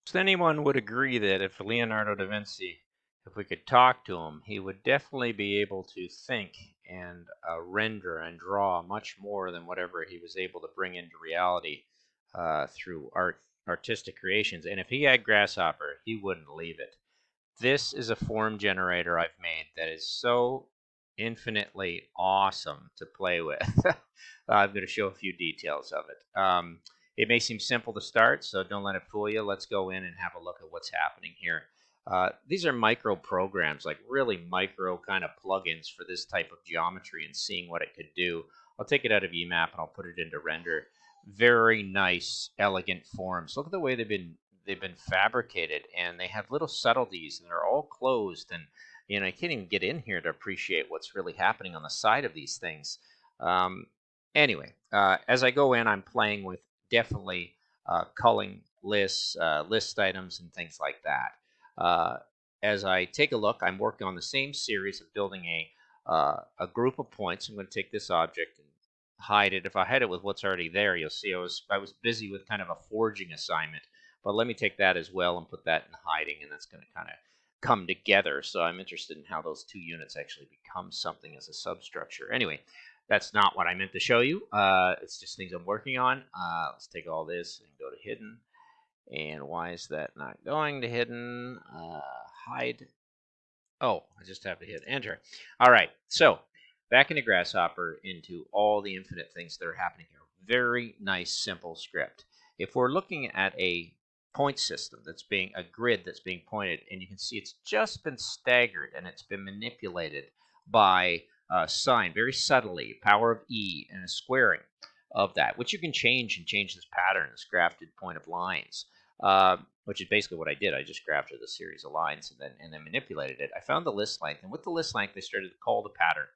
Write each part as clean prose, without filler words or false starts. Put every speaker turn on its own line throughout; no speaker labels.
So anyone would agree that if Leonardo da Vinci, if we could talk to him, he would definitely be able to think and render and draw much more than whatever he was able to bring into reality through artistic creations. And if he had Grasshopper, he wouldn't leave it. This is a form generator I've made that is so infinitely awesome to play with. I'm going to show a few details of it. It may seem simple to start, so don't let it fool you. Let's go in and have a look at what's happening here. These are micro programs, like really micro kind of plugins for this type of geometry and seeing what it could do. I'll take it out of EMAP and I'll put it into render. Very nice, elegant forms. Look at the way they've been fabricated, and they have little subtleties, and they're all closed. And I can't even get in here to appreciate what's really happening on the side of these things. Anyway, as I go in, I'm playing with definitely culling lists, list items, and things like that. As I take a look, I'm working on the same series of building a group of points. I'm going to take this object and hide it. If I hide it with what's already there, you'll see I was busy with kind of a forging assignment. But let me take that as well and put that in hiding, and that's going to kind of come together. So I'm interested in how those two units actually become something as a substructure. Anyway, that's not what I meant to show you. It's just things I'm working on. Let's take all this and go to hidden. And why is that not going to hidden? Hide. Oh, I just have to hit enter. All right, so back into Grasshopper into all the infinite things that are happening here. Very nice, simple script. If we're looking at a point system that's being a grid that's being pointed, and you can see it's just been staggered and it's been manipulated by sign very subtly, power of E and a squaring of that, which you can change and change this pattern, this grafted point of lines, which is basically what I did. I just grafted a series of lines and then manipulated it. I found the list length, and with the list length, I started to call the pattern.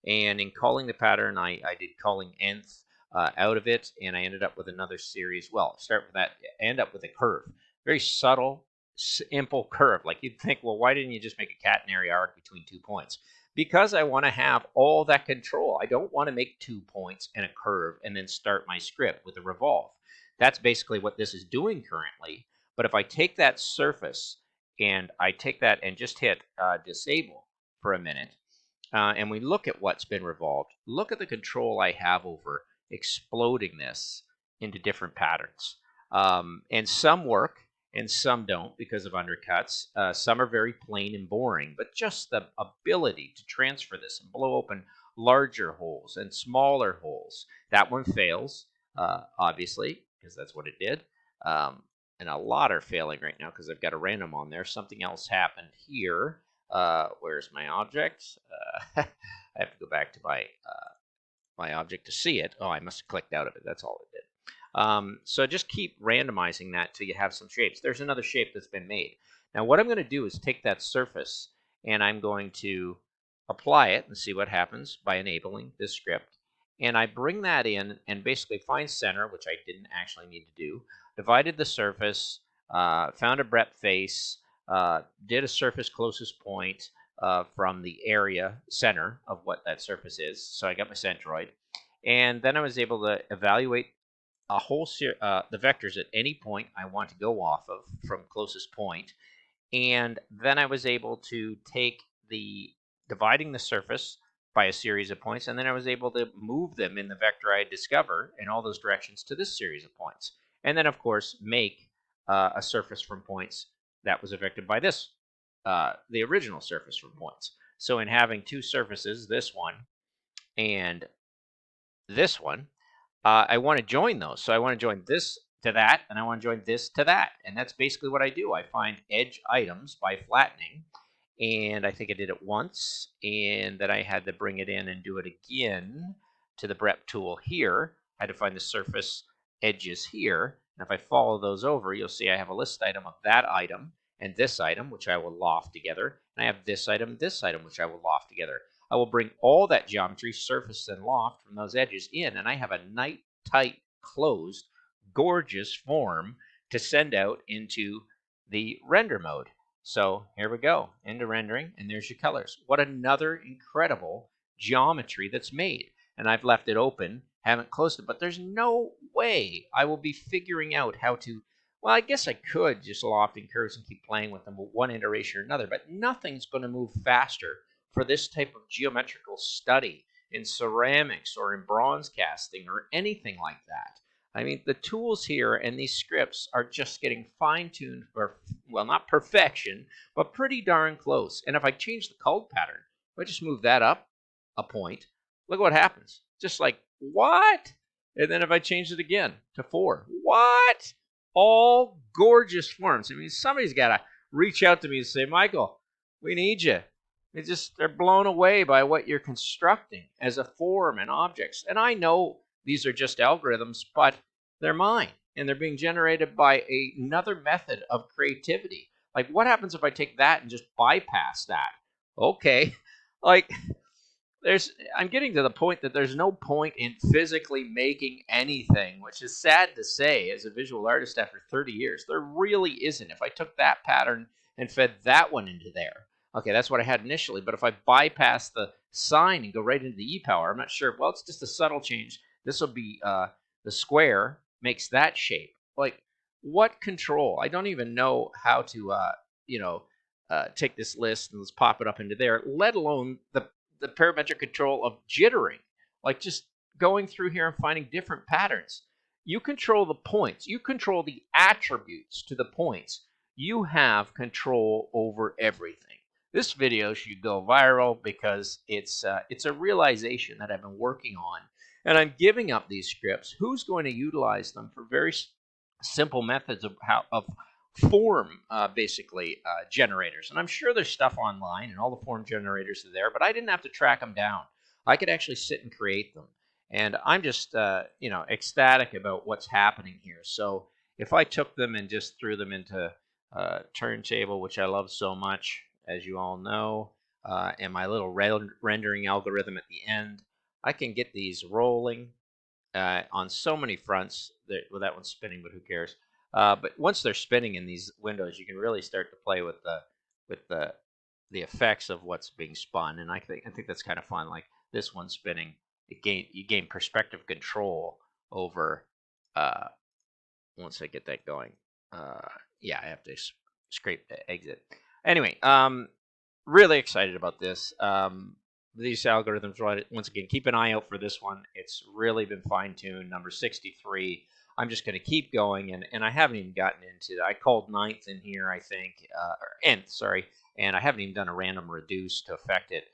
And in calling the pattern, I did calling nth out of it, and I ended up with another series. Well, start with that, end up with a curve. Very subtle, simple curve. Like you'd think, well, why didn't you just make a catenary arc between 2 points? Because I want to have all that control. I don't want to make 2 points and a curve and then start my script with a revolve. That's basically what this is doing currently. But if I take that surface and I take that and just hit disable for a minute, and we look at what's been revolved, look at the control I have over exploding this into different patterns. And some work and some don't because of undercuts. Some are very plain and boring, but just the ability to transfer this and blow open larger holes and smaller holes. That one fails, obviously, because that's what it did. And a lot are failing right now because I've got a random on there. Something else happened here. Where's my object? I have to go back to my object to see it. Oh, I must have clicked out of it. That's all it did. So just keep randomizing that till you have some shapes. There's another shape that's been made. Now what I'm going to do is take that surface and I'm going to apply it and see what happens by enabling this script. And I bring that in and basically find center, which I didn't actually need to do. Divided the surface, found a Brep face, did a surface closest point from the area center of what that surface is. So I got my centroid. And then I was able to evaluate a whole the vectors at any point I want to go off of from closest point. And then I was able to take dividing the surface by a series of points, and then I was able to move them in the vector I discover in all those directions to this series of points. And then, of course, make a surface from points that was affected by this, the original surface from points. So in having two surfaces, this one and this one, I want to join those. So I want to join this to that, and I want to join this to that. And that's basically what I do. I find edge items by flattening, and I think I did it once, and then I had to bring it in and do it again to the Brep tool here. I had to find the surface edges here, and if I follow those over, you'll see I have a list item of that item and this item, which I will loft together, and I have this item, which I will loft together. I will bring all that geometry, surface and loft, from those edges in, and I have a nice, tight, closed, gorgeous form to send out into the render mode. So here we go, into rendering, and there's your colors. What another incredible geometry that's made. And I've left it open, haven't closed it, but there's no way I will be figuring out how to, Well, I guess I could just lofting curves and keep playing with them with one iteration or another, but nothing's going to move faster for this type of geometrical study in ceramics or in bronze casting or anything like that. I mean, the tools here and these scripts are just getting fine-tuned for, well, not perfection, but pretty darn close. And if I change the cult pattern, if I just move that up a point, look what happens. Just like, what? And then if I change it again to 4, what? All gorgeous forms. I mean, somebody's got to reach out to me and say, Michael, we need you. They're blown away by what you're constructing as a form and objects. And I know these are just algorithms, but they're mine, and they're being generated by another method of creativity. Like, what happens if I take that and just bypass that? Okay, like, I'm getting to the point that there's no point in physically making anything, which is sad to say as a visual artist after 30 years. There really isn't. If I took that pattern and fed that one into there, okay, that's what I had initially. But if I bypass the sign and go right into the e-power, I'm not sure. Well, it's just a subtle change. This will be the square makes that shape. Like, what control? I don't even know how to, take this list and let's pop it up into there, let alone the parametric control of jittering, like just going through here and finding different patterns. You control the points. You control the attributes to the points. You have control over everything. This video should go viral because it's a realization that I've been working on, and I'm giving up these scripts. Who's going to utilize them for very simple methods of form, generators? And I'm sure there's stuff online, and all the form generators are there, but I didn't have to track them down. I could actually sit and create them, and I'm just ecstatic about what's happening here. So if I took them and just threw them into Turntable, which I love so much, as you all know, and my little rendering algorithm at the end, I can get these rolling on so many fronts. Well, that one's spinning, but who cares? But once they're spinning in these windows, you can really start to play with the effects of what's being spun, and I think that's kind of fun. Like this one spinning, you gain perspective control over. Once I get that going, yeah, I have to scrape the exit. Anyway, really excited about this. These algorithms, once again, keep an eye out for this one. It's really been fine-tuned, number 63. I'm just going to keep going, and I haven't even gotten into, I called 9th in here, I think, or nth, sorry, and I haven't even done a random reduce to affect it.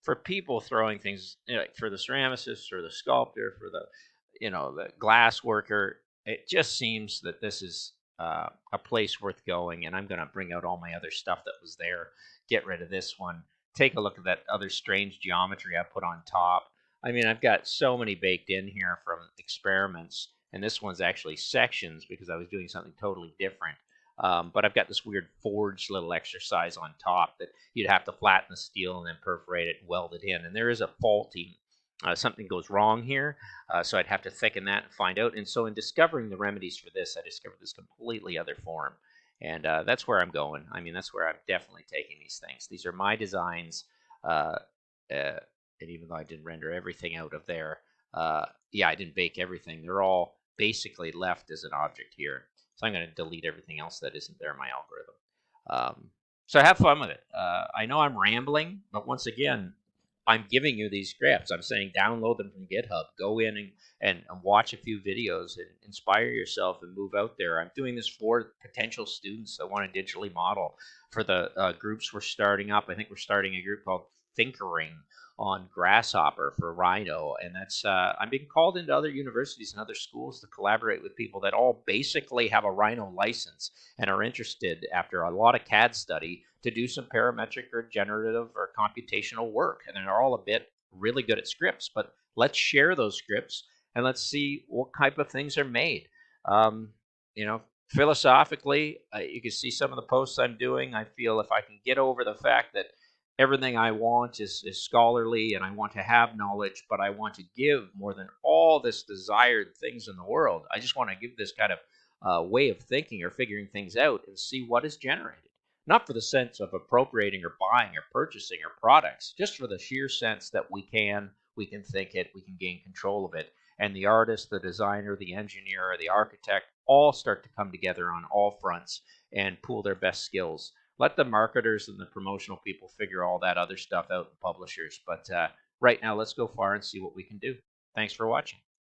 For people throwing things, like for the ceramicist or the sculptor, for the glass worker, it just seems that this is a place worth going, and I'm going to bring out all my other stuff that was there, get rid of this one, take a look at that other strange geometry I put on top. I mean, I've got so many baked in here from experiments, and this one's actually sections because I was doing something totally different. But I've got this weird forged little exercise on top that you'd have to flatten the steel and then perforate it and weld it in. And there is a faulty, something goes wrong here, so I'd have to thicken that and find out. And so in discovering the remedies for this, I discovered this completely other form. And that's where I'm going. I mean, that's where I'm definitely taking these things. These are my designs. And even though I didn't render everything out of there, yeah, I didn't bake everything. They're all basically left as an object here. So I'm going to delete everything else that isn't there in my algorithm. So have fun with it. I know I'm rambling, but once again, I'm giving you these scripts. I'm saying download them from GitHub. Go in and watch a few videos and inspire yourself and move out there. I'm doing this for potential students that want to digitally model. For the groups we're starting up, I think we're starting a group called Thinkering on Grasshopper for Rhino, and that's I'm being called into other universities and other schools to collaborate with people that all basically have a Rhino license and are interested, after a lot of CAD study, to do some parametric or generative or computational work. And they're all a bit really good at scripts, but let's share those scripts and let's see what type of things are made. Philosophically, you can see some of the posts I'm doing. I feel if I can get over the fact that everything I want is scholarly, and I want to have knowledge, but I want to give more than all this desired things in the world. I just want to give this kind of way of thinking or figuring things out and see what is generated. Not for the sense of appropriating or buying or purchasing or products, just for the sheer sense that we can think it, we can gain control of it. and the artist, the designer, the engineer, the architect all start to come together on all fronts and pool their best skills. Let the marketers and the promotional people figure all that other stuff out, the publishers. But right now, let's go far and see what we can do. Thanks for watching.